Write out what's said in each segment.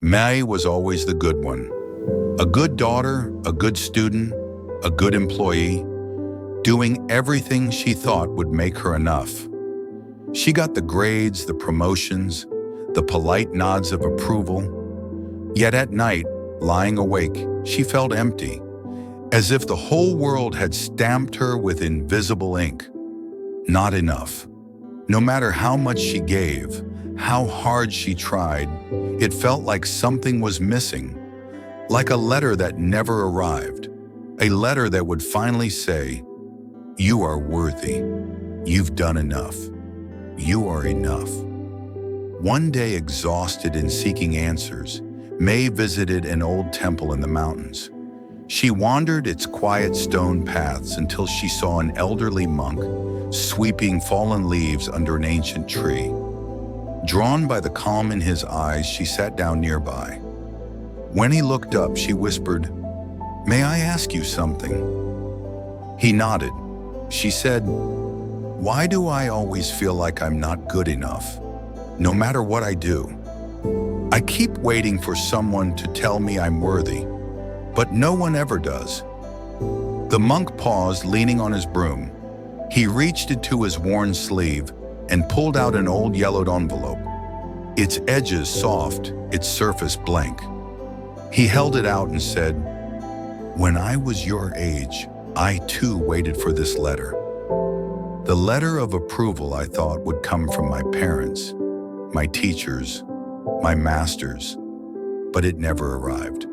May was always the good one. A good daughter, a good student, a good employee, doing everything she thought would make her enough. She got the grades, the promotions, the polite nods of approval. Yet at night, lying awake, she felt empty, as if the whole world had stamped her with invisible ink. Not enough. No matter how much she gave, how hard she tried, it felt like something was missing, like a letter that never arrived, a letter that would finally say, "You are worthy. You've done enough. You are enough." One day, exhausted in seeking answers, May visited an old temple in the mountains. She wandered its quiet stone paths until she saw an elderly monk sweeping fallen leaves under an ancient tree. Drawn by the calm in his eyes, she sat down nearby. When he looked up, she whispered, "May I ask you something?" He nodded. She said, "Why do I always feel like I'm not good enough, no matter what I do? I keep waiting for someone to tell me I'm worthy, but no one ever does." The monk paused, leaning on his broom. He reached into his worn sleeve and pulled out an old yellowed envelope, its edges soft, its surface blank. He held it out and said, "When I was your age, I too waited for this letter. The letter of approval I thought would come from my parents, my teachers, my masters, but it never arrived."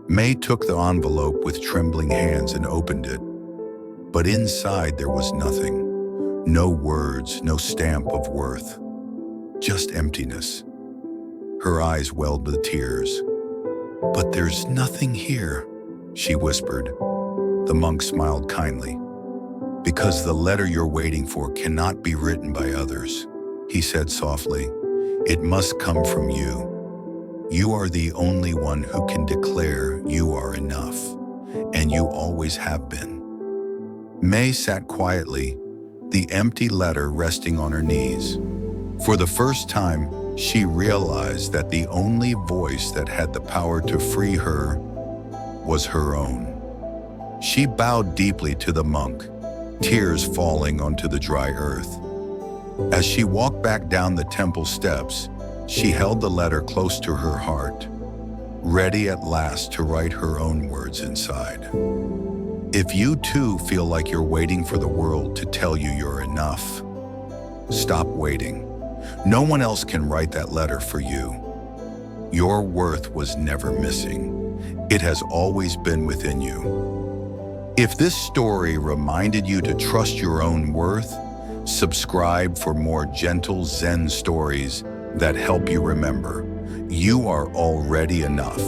May took the envelope with trembling hands and opened it. But inside there was nothing. No words, no stamp of worth. Just emptiness. Her eyes welled with tears. "But there's nothing here," she whispered. The monk smiled kindly. "Because the letter you're waiting for cannot be written by others," he said softly. "It must come from you. You are the only one who can declare you are enough, and you always have been." May sat quietly, the empty letter resting on her knees. For the first time, she realized that the only voice that had the power to free her was her own. She bowed deeply to the monk, tears falling onto the dry earth. As she walked back down the temple steps, she held the letter close to her heart, ready at last to write her own words inside. If you too feel like you're waiting for the world to tell you you're enough, stop waiting. No one else can write that letter for you. Your worth was never missing. It has always been within you. If this story reminded you to trust your own worth, subscribe for more gentle Zen stories that help you remember you are already enough.